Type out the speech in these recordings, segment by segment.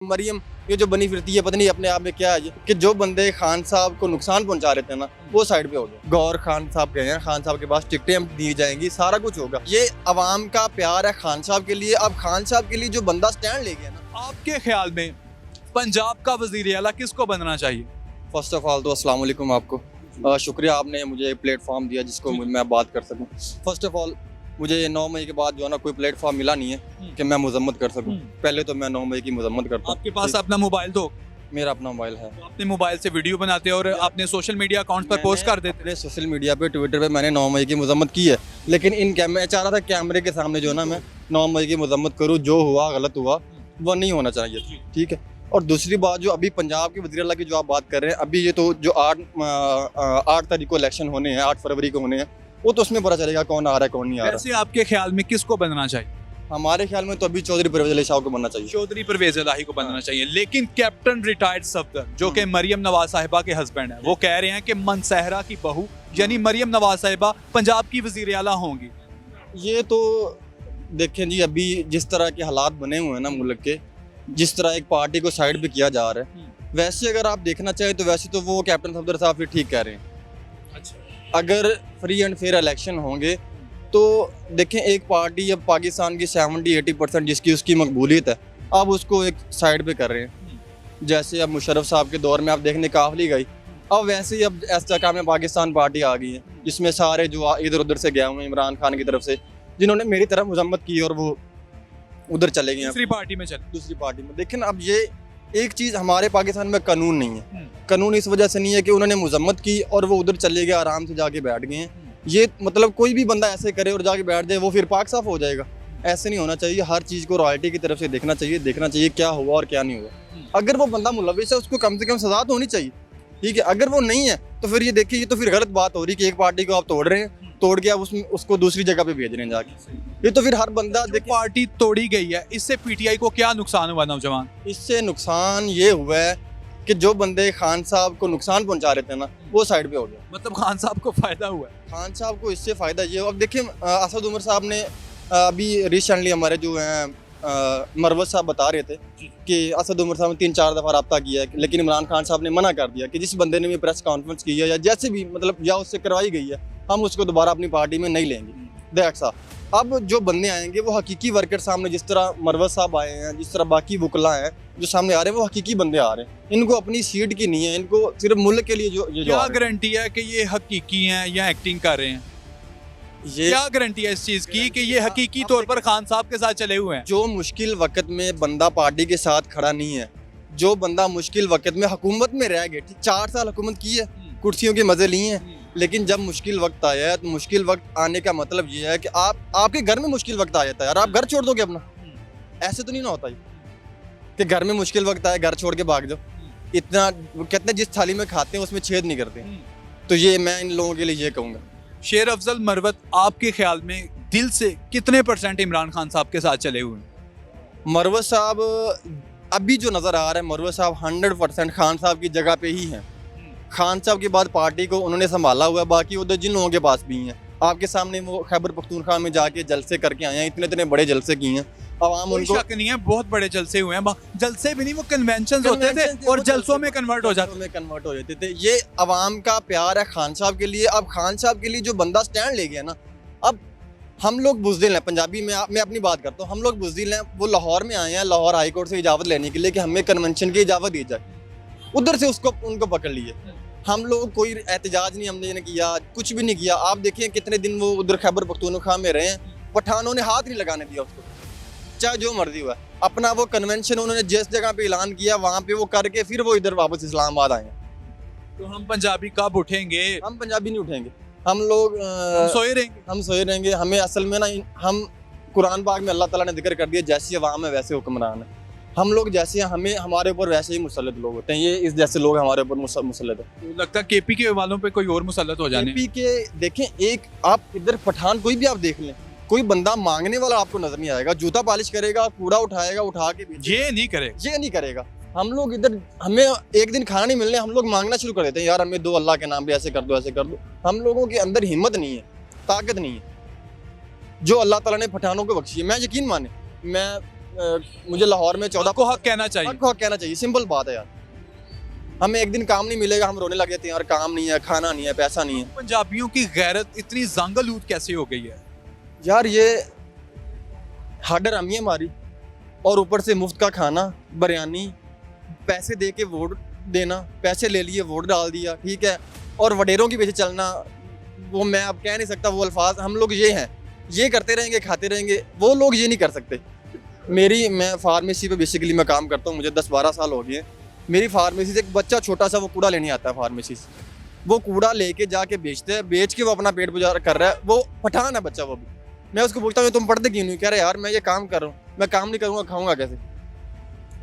मरियम ये जो बनी फिरती है पता नहीं अपने आप में क्या है कि जो बंदे खान साहब को नुकसान पहुंचा रहे थे ना वो साइड पे हो गए। गौर खान साहब गए हैं, खान साहब के पास टिकटें दी जाएंगी, सारा कुछ होगा। ये अवाम का प्यार है खान साहब के लिए। अब खान साहब के लिए जो बंदा स्टैंड ले गया ना, आपके ख्याल में पंजाब का वजीर आला किसको बनना चाहिए? फर्स्ट ऑफ ऑल तो अस्सलाम वालेकुम आपको। शुक्रिया आपने मुझे प्लेटफॉर्म दिया जिसको मैं बात कर सकूं। फर्स्ट ऑफ ऑल मुझे 9 मई के बाद जो है ना कोई प्लेटफॉर्म मिला नहीं है कि मैं मजम्मत कर सकूं। पहले तो मैं 9 मई की मजम्मत करता हूं। आपके पास अपना मोबाइल तो मेरा अपना मोबाइल है। अपने मोबाइल से वीडियो बनाते हैं और अपने सोशल मीडिया अकाउंट पर पोस्ट कर देते अपने सोशल मीडिया पे ट्विटर पे मैंने 9 मई की मजम्मत की है, लेकिन मैं चाह रहा था कैमरे के सामने जो है ना मैं 9 मई की मजम्मत करूँ। जो हुआ गलत हुआ वो नहीं होना चाहिए, ठीक है। और दूसरी बात जो अभी पंजाब के वज़ीर आला की जो आप बात कर रहे हैं, अभी ये तो जो 8 तारीख को इलेक्शन होने हैं, 8 फरवरी को होने हैं, वो तो उसमें पता चलेगा कौन आ रहा है कौन नहीं आ रहा। वैसे आपके ख्याल में किसको बनना चाहिए? हमारे ख्याल में तो अभी चौधरी परवेज अली साहब को बनना चाहिए। चौधरी परवेज इलाही को बनना चाहिए, लेकिन कैप्टन रिटायर्ड सफदर जो कि मरियम नवाज साहिबा के हस्बैंड हैं, वो कह रहे हैं कि मनसहरा की बहू यानी मरियम नवाज साहिबा पंजाब की वजीर आला होंगी। ये तो देखें जी, अभी जिस तरह के हालात बने हुए हैं ना मुल्क के, जिस तरह एक पार्टी को साइड पे किया जा रहा है, वैसे अगर आप देखना चाहें तो वैसे तो वो कैप्टन सफदर साहब फिर ठीक कह रहे हैं। अच्छा। अगर फ्री एंड फेयर इलेक्शन होंगे तो देखें, एक पार्टी अब पाकिस्तान की 70-80% जिसकी उसकी मकबूलियत है, अब उसको एक साइड पे कर रहे हैं। जैसे अब मुशर्रफ साहब के दौर में आप देखने काफली गई, अब वैसे ही अब एसटीएफ में पाकिस्तान पार्टी आ गई है जिसमें सारे जो इधर उधर से गए हुए हैं इमरान खान की तरफ से, जिन्होंने मेरी तरफ मजम्मत की और वो उधर चले गए दूसरी पार्टी में चले। दूसरी पार्टी में। लेकिन अब ये एक चीज़ हमारे पाकिस्तान में कानून नहीं है। कानून इस वजह से नहीं है कि उन्होंने मजम्मत की और वो उधर चले गए, आराम से जाके बैठ गए हैं। ये मतलब कोई भी बंदा ऐसे करे और जाके बैठ जाए वो फिर पाक साफ हो जाएगा, ऐसे नहीं होना चाहिए। हर चीज़ को रॉयल्टी की तरफ से देखना चाहिए क्या हुआ और क्या नहीं हुआ। अगर वो बंदा मुलविस है उसको कम से कम सजा तो होनी चाहिए, ठीक है। अगर वो नहीं है तो फिर ये देखिए, ये तो फिर गलत बात हो रही कि एक पार्टी को आप तोड़ रहे हैं, तोड़ के आप उसको दूसरी जगह पे भेज रहे हैं जाके। ये तो फिर हर बंदा देखिए, पार्टी तोड़ी गई है, इससे पीटीआई को क्या नुकसान हुआ? नौजवान, इससे नुकसान ये हुआ है कि जो बंदे खान साहब को नुकसान पहुंचा रहे थे ना वो साइड पे हो गया। मतलब खान साहब को फायदा हुआ है? खान साहब को इससे फ़ायदा ये हो, अब देखिए असद उमर साहब ने अभी रिसेंटली हमारे जो हैं मरवत साहब बता रहे थे कि असद उमर साहब ने 3-4 दफ़ा रब्ता किया है, लेकिन इमरान खान साहब ने मना कर दिया कि जिस बंदे ने भी प्रेस कॉन्फ्रेंस की है या जैसे भी मतलब या उससे करवाई गई है, हम उसको दोबारा अपनी पार्टी में नहीं लेंगे। That's all. अब जो बंदे आएंगे वो हकीकी वर्कर सामने, जिस तरह मरवत साहब आए हैं, जिस तरह बाकी वकला हैं जो सामने आ रहे हैं, वो हकीकी बंदे आ रहे हैं। इनको अपनी सीट की नहीं है, इनको सिर्फ मुल्क के लिए जो क्या गारंटी है कि ये हकीकी हैं या एक्टिंग कर रहे हैं? ये क्या गारंटी है इस चीज की कि ये हकीकी तौर पर खान साहब के साथ चले हुए हैं? जो मुश्किल वक्त में बंदा पार्टी के साथ खड़ा नहीं है, जो बंदा मुश्किल वक्त में हुकूमत में रह गए, 4 साल हुकूमत की है, कुर्सियों के मजे लिए हैं, लेकिन जब मुश्किल वक्त आया है तो मुश्किल वक्त आने का मतलब ये है कि आपके घर में मुश्किल वक्त आ जाता है यार, आप घर छोड़ दोगे अपना? ऐसे तो नहीं ना होता ये कि घर में मुश्किल वक्त आए घर छोड़ के भाग जाओ। इतना कहते हैं जिस थाली में खाते हैं उसमें छेद नहीं करते। तो ये मैं इन लोगों के लिए ये कहूँगा। शेर अफजल मरवत, आपके ख्याल में दिल से कितने % इमरान खान साहब के साथ चले हुए हैं? मरवत साहब अभी जो नज़र आ रहा है, मरवत साहब 100% खान साहब की जगह पे ही हैं। खान साहब के बाद पार्टी को उन्होंने संभाला हुआ है। बाकी उधर जिन लोगों के पास भी हैं, आपके सामने वो खैबर पख्तूनख्वा में जाके जलसे करके आए हैं, इतने बड़े जलसे किए हैं। आवाम कोई उनको शक नहीं है, बहुत बड़े जलसे हुए हैं। जलसे भी नहीं, वो कन्वेंशन होते थे और जलसों में कन्वर्ट हो जाते थे। ये अवाम का प्यार है खान साहब के लिए। अब खान साहब के लिए जो बंदा स्टैंड ले गया ना, अब हम लोग बुज़दिल हैं। पंजाबी में मैं अपनी बात करता हूँ, हम लोग बुज़दिल हैं। वो लाहौर में आए हैं, लाहौर हाई कोर्ट से इजाज़त लेने के लिए कि हमें कन्वेंशन की इजाज़त दी जाए। उधर से उनको पकड़ लिए। हम लोग कोई एहतजाज नहीं हमने किया, कुछ भी नहीं किया। आप देखिए कितने दिन वो उधर खैबर पख्तूनख्वा में रहे हैं, पठानों ने हाथ नहीं लगाने दिया उसको, चाहे जो मर्जी हुआ। अपना वो कन्वेंशन उन्होंने जिस जगह पे ऐलान किया वहाँ पे वो करके फिर वो इधर वापस इस्लामाबाद आए। तो हम पंजाबी कब उठेंगे? हम पंजाबी नहीं उठेंगे, हम लोग हम सोए रहेंगे। हमें असल में ना, हम कुरान पाक में अल्लाह ताला ने जिक्र कर दिया, जैसी अवाम है वैसे हुक्मरान है। हम लोग जैसे हैं, हमें हमारे ऊपर वैसे ही मुसल्लत लोग होते हैं। ये इस जैसे लोग हमारे ऊपर मुसल्लत है। तो लगता है केपी के वालों पे कोई और मुसल्लत हो जाने। केपी के देखें, एक आप इधर पठान कोई भी आप देख लें, कोई बंदा मांगने वाला आपको नजर नहीं आएगा। जूता पालिश करेगा, कूड़ा उठाएगा, उठा के ये नहीं करेगा। हम लोग इधर, हमें एक दिन खाना नहीं मिलने, हम लोग मांगना शुरू कर देते हैं, यार हमें दो, अल्लाह के नाम पे ऐसे कर दो, ऐसे कर दो। हम लोगों के अंदर हिम्मत नहीं है, ताकत नहीं है जो अल्लाह ताला ने पठानों को बख्शी है। मैं यकीन माने, मैं मुझे लाहौर में 14 आपको हक कहना चाहिए। हक कहना चाहिए, सिंपल बात है यार। हमें एक दिन काम नहीं मिलेगा, हम रोने लग जाते हैं यार, काम नहीं है, खाना नहीं है, पैसा नहीं है। पंजाबियों की गैरत इतनी जंगलूद कैसे हो गई है? यार ये हड्ड हमारी, और ऊपर से मुफ्त का खाना, बिरयानी, पैसे दे के वोट देना, पैसे ले लिए वोट डाल दिया, ठीक है, और वडेरों के पीछे चलना, वो मैं अब कह नहीं सकता वो अल्फाज। हम लोग ये हैं, ये करते रहेंगे, खाते रहेंगे, वो लोग ये नहीं कर सकते। मैं फार्मेसी पे बेसिकली मैं काम करता हूँ, मुझे 10-12 साल हो गए हैं। मेरी फार्मेसी से एक बच्चा छोटा सा वो कूड़ा लेने आता है फार्मेसी से, वो कूड़ा लेके जाके बेचते हैं, बेच के वो अपना पेट गुजार कर रहा है। वो पठान है बच्चा वो भी। मैं उसको पूछता हूँ तुम पढ़ते क्यों नहीं? कह रहे यार मैं ये काम कर रहा हूँ, मैं काम नहीं करूँगा खाऊंगा कैसे?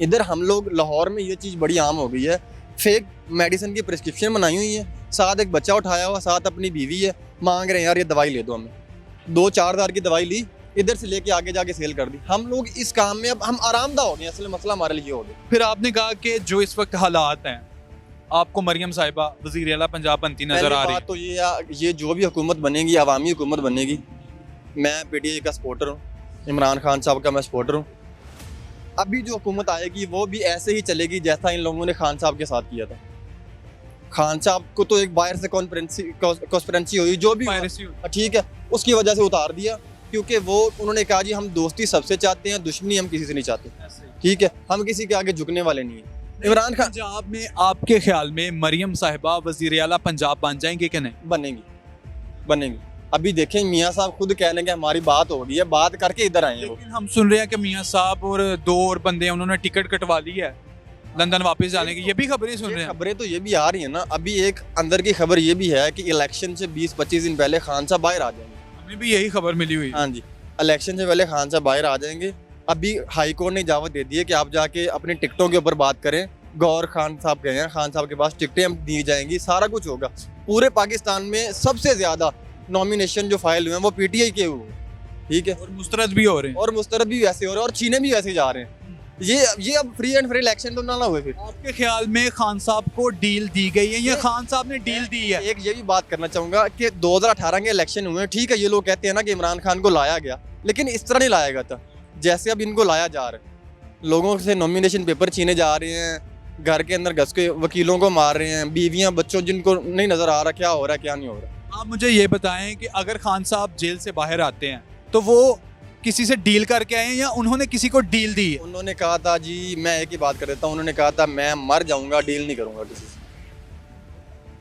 इधर हम लोग लाहौर में ये चीज़ बड़ी आम हो गई है। फेक मेडिसिन की प्रिस्क्रिप्शन बनाई हुई है, साथ एक बच्चा उठाया हुआ, साथ अपनी बीवी है, मांग रहे हैं यार ये दवाई ले दो हमें। 2-4 हज़ार की दवाई ली, इधर से लेके आगे जाके सेल कर दी। हम लोग इस काम में अब हम आरामदा हो गए, असल मसला हमारे लिए हो गया। फिर आपने कहा कि जो इस वक्त हालात हैं, आपको मरियम साहिबा वज़ीर आला पंजाब बनती नजर आ रही है। तो ये जो भी हुकूमत बनेगी, अवामी हुकूमत बनेगी, मैं PTI का सपोर्टर हूँ, इमरान खान साहब का मैं सपोर्टर हूँ। अभी जो हुकूमत आएगी वो भी ऐसे ही चलेगी जैसा इन लोगों ने खान साहब के साथ किया था। खान साहब को तो एक बाहर से कॉन्स्पिरेंसी हुई, जो भी हुआ, ठीक है, उसकी वजह से उतार दिया, क्योंकि वो उन्होंने कहा जी हम दोस्ती सबसे चाहते हैं, दुश्मनी हम किसी से नहीं चाहते, ठीक है, हम किसी के आगे झुकने वाले नहीं हैं। इमरान खान पंजाब में आपके ख्याल में मरियम साहिबा वज़ीर आला पंजाब बन जाएंगे कि नहीं? बनेंगी। अभी देखें, मियाँ साहब खुद कह रहे हैं कि हमारी बात हो गई है, बात करके इधर आए हैं। लेकिन हम सुन रहे हैं कि मियाँ साहब और 2 और बंदे उन्होंने टिकट कटवा ली है लंदन वापस जाने की, ये भी खबरें सुन रहे हैं। खबरें तो ये भी आ रही है ना। अभी एक अंदर की खबर ये भी है कि इलेक्शन से 20-25 दिन पहले खान साहब बाहर आ जाएंगे। हमें भी यही खबर मिली हुई। हाँ जी, इलेक्शन से पहले खान साहब बाहर आ जाएंगे। अभी हाई कोर्ट ने इजाज़त दे दी है कि आप जाके अपनी टिकटों के ऊपर बात करें। गौर खान साहब गए हैं, खान साहब के पास टिकटें हम दी जाएंगी, सारा कुछ होगा। पूरे पाकिस्तान में सबसे ज़्यादा नॉमिनेशन जो फाइल हुए हैं वो PTI के हुए, ठीक है, और मुस्तरद भी हो रहे हैं, और मुस्तरद भी वैसे हो रहे हैं, और चीने भी वैसे जा रहे हैं। ये अब फ्री एंड फेयर इलेक्शन तो ना हुए। फिर आपके ख्याल में खान साहब को डील दी गई है या खान साहब ने डील दी है? एक ये भी बात करना चाहूँगा कि 2018 के इलेक्शन हुए, ठीक है, ये लोग कहते हैं ना कि इमरान खान को लाया गया, लेकिन इस तरह नहीं लाया गया था जैसे अब इनको लाया जा रहा है। लोगों से नॉमिनेशन पेपर छीने जा रहे हैं, घर के अंदर घुस के वकीलों को मार रहे हैं, बीवियां बच्चों जिनको नहीं नजर आ रहा क्या हो रहा है क्या नहीं हो रहा। आप मुझे ये बताएं कि अगर खान साहब जेल से बाहर आते हैं तो वो किसी से डील करके आए हैं या उन्होंने किसी को डील दी है? उन्होंने कहा था जी, मैं एक ही बात कर देता हूँ, उन्होंने कहा था मैं मर जाऊंगा, डील नहीं करूंगा किसी से।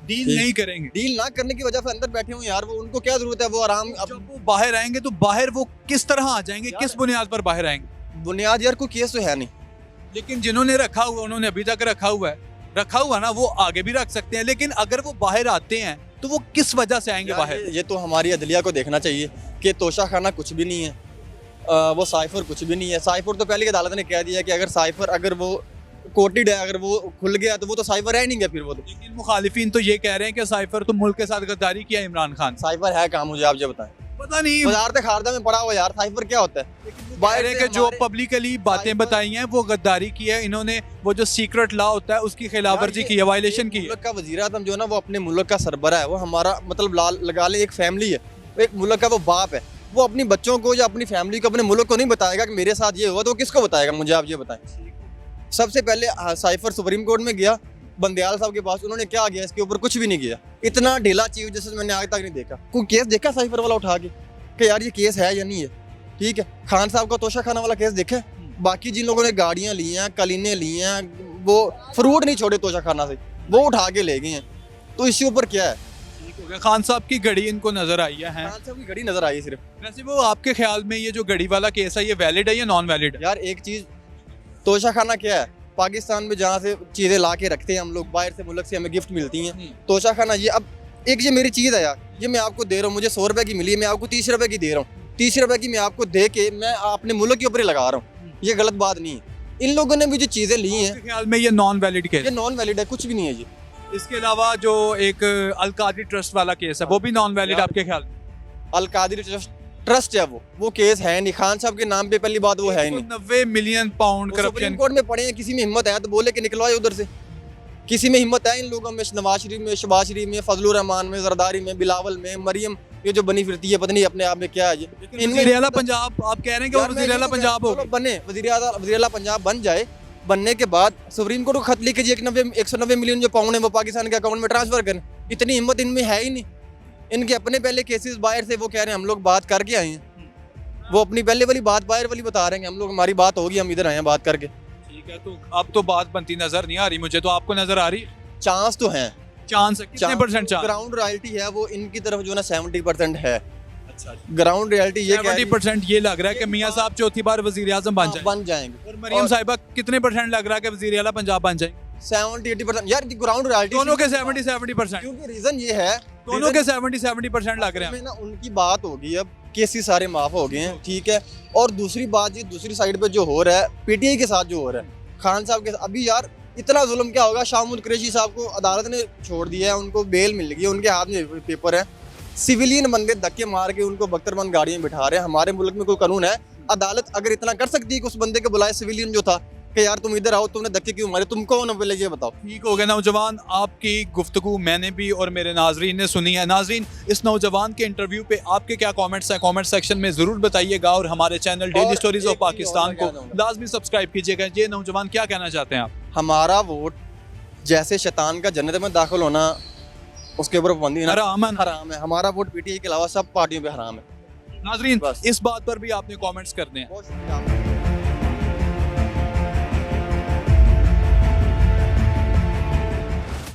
डील नहीं करेंगे? डील ना करने की वजह से अंदर बैठे हुए यार, वो उनको क्या जरूरत है, वो आराम। जब वो बाहर आएंगे तो बाहर वो किस तरह आ जाएंगे, किस बुनियाद पर बाहर आएंगे? बुनियाद यार कोई केस तो है नहीं, लेकिन जिन्होंने रखा हुआ उन्होंने अभी तक रखा हुआ ना, वो आगे भी रख सकते हैं। लेकिन अगर वो बाहर आते हैं तो वो किस वजह से आएंगे बाहर? ये तो हमारी अदलिया को देखना चाहिए कि तोशा खाना कुछ भी नहीं है, वो साइफर कुछ भी नहीं है। साइफर तो पहले अदालत ने कह दिया कि अगर साइफर अगर वो कोटेड है, अगर वो खुल गया तो वो तो साइफर है नहीं गया फिर वो तो। लेकिन मुखालिफिन तो ये कह रहे हैं कि साइफर तो मुल्क के साथ गद्दारी किया इमरान खान। साइफर है कहाँ, मुझे आप जो बताएं। पता नहीं, वजारत खारजा में पड़ा हुआ यार, साइफर क्या होता है? बाहर के जो पब्लिकली बातें बताई हैं वो गद्दारी की है इन्होंने, वो जो सीक्रेट लॉ होता है उसकी खिलाफवर्जी की है, वायलेशन की है। मुल्क का वज़ीर आज़म जो है ना, वो अपने मुल्क का सरबरा है, वो हमारा मतलब लगा ले एक फैमिली है, एक मुल्क का वो बाप है। वो अपनी बच्चों को या अपनी फैमिली को, अपने मुल्क को नहीं बताएगा कि मेरे साथ ये हुआ, तो वो किसको बताएगा? मुझे आप ये बताएं। सबसे पहले साइफर सुप्रीम कोर्ट में गया, बंदयाल साहब के पास, उन्होंने क्या किया इसके ऊपर? कुछ भी नहीं किया। इतना ढीला चीफ जस्टिस मैंने आज तक नहीं देखा। कोई केस देखा साइफर वाला उठा के कि यार ये केस है या नहीं है? ठीक है, खान साहब का तोशा खाना वाला केस देखा है? बाकी जिन लोगों ने गाड़ियाँ ली हैं, कलीनें ली हैं, वो फ्रूट नहीं छोड़े तोशा खाना से, वो उठा के ले गए हैं, तो इसके ऊपर क्या है? खान साहब की घड़ी इनको नजर आई है? खान साहब की घड़ी नजर आई है सिर्फ। वैसे वो आपके ख्याल में ये जो घड़ी वाला केस है ये वैलिड है या नॉन वैलिड है? यार एक चीज़, तोशा खाना क्या है? पाकिस्तान में जहाँ से चीज़ें ला के रखते हैं हम लोग, बाहर से मुल्क से हमें गिफ्ट मिलती हैं, तोशा खाना ये अब एक ये मेरी चीज़ है यार, ये मैं आपको दे रहा हूँ, मुझे 100 रुपये की मिली है, मैं आपको 30 रुपये की दे रहा हूँ, 30 रुपये की मैं आपको दे के मैं अपने मुल्क के ऊपर ही लगा रहा हूँ, ये गलत बात नहीं है। इन लोगों ने भी जो चीज़ें ली हैं, ख्याल में ये नॉन वैलिड केस? ये नॉन वैलिड है, कुछ भी नहीं है ये। इसके अलावा जो एक अलकादरी ट्रस्ट वाला केस है वो भी नॉन वैलिड आपके ख्याल में? अलकादरी ट्रस्ट है वो केस है नहीं, खान साहब के नाम पे पहली बात वो है ही नहीं। 90 मिलियन पाउंड सुप्रीम कोर्ट में पड़े हैं, किसी में हिम्मत है तो बोले कि निकलवाए उधर से। किसी में हिम्मत है इन लोगों में, नवाज शरीफ में, शहबाज शरीफ में, फजलुर रहमान में, जरदारी में, बिलावल में, मरियम ये जो बनी फिरती है पता नहीं अपने आप में क्या है ये। वज़ीर आला पंजाब आप कह रहे हैं कि वो यार मैं वज़ीर ये आला तो कह- पंजाब चलो होगी। बने वज़ीर आला पंजाब बन जाए, बनने के बाद सुप्रीम कोर्ट को खत लिख के जी 190 मिलियन जो पाउंड है वो पाकिस्तान के अकाउंट में ट्रांसफर करें। इतनी हिम्मत इनमें है ही नहीं। इनके अपने पहले केसेस बाहर से वो कह रहे हैं हम लोग बात करके आए हैं, वो अपनी पहले वाली बात बाहर वाली बता रहे हैं कि हम लोग हमारी बात होगी, हम इधर आए हैं बात करके। ठीक है, तो अब तो बात बनती नजर नहीं आ रही मुझे, तो आपको नजर आ रही है? चांस तो हैं, चांस है, कितने परसेंट चांस? ग्राउंड रॉयल्टी है वो इनकी तरफ जो है ना 70% है। अच्छा, ग्राउंड रियलिटी ये कह रही है 70% ये लग रहा है कि मियां साहब चौथी बार वज़ीर आज़म बन हाँ, जाए। बन जाएंगे। और मरियम साहिबा कितने परसेंट लग रहा है कि वज़ीर आला पंजाब बन जाएंगे? 70-80% यार ग्राउंड रियलिटी दोनों के 70% क्योंकि रीजन ये है, दोनों के 70% लग रहे हैं। में ना उनकी बात होगी, अब केसेस सारे माफ हो गए हैं, ठीक है। और दूसरी बात ये दूसरी साइड पे जो हो रहा है पीटीआई के साथ जो हो रहा है खान साहब के साथ, अभी यार इतना जुल्म क्या होगा। शामुल कुरैशी साहब को अदालत ने छोड़ दिया है, उनको बेल मिल गई है, उनके हाथ में पेपर है। सिविलियन बंदे धक्के मार के उनको बख्तरबंद गाड़ियां बिठा रहे हैं। हमारे मुल्क में कोई कानून है? अदालत अगर इतना कर सकती है कि उस बंदे को बुलाए सिविलियन जो था कि यार तुम इधर आओ, तुमने धक्के क्यों मारे, तुम कौन हो पहले ये बताओ। ठीक हो गया नौजवान, आपकी गुफ्तगू मैंने भी और मेरे नाजरीन ने सुनी है। नाजरीन, इस नौजवान के इंटरव्यू पे आपके क्या कमेंट्स हैं, कमेंट सेक्शन में ज़रूर बताइएगा और हमारे चैनल डेली और स्टोरीज ऑफ एक चीज़ और पाकिस्तान मैं को कहना चाहूँगा। लाजमी सब्सक्राइब कीजिएगा। ये नौजवान क्या कहना चाहते हैं आप? हमारा वोट जैसे शैतान का जन्नत में दाखिल होना उसके ऊपर पाबंदी है ना, हरामन। हराम है। हमारा वोट पीटीआई के अलावा सब पार्टियों पे हराम है। नाजरीन, बस। इस बात पर भी आपने कमेंट्स करने हैं। बहुत शुक्रिया आपका।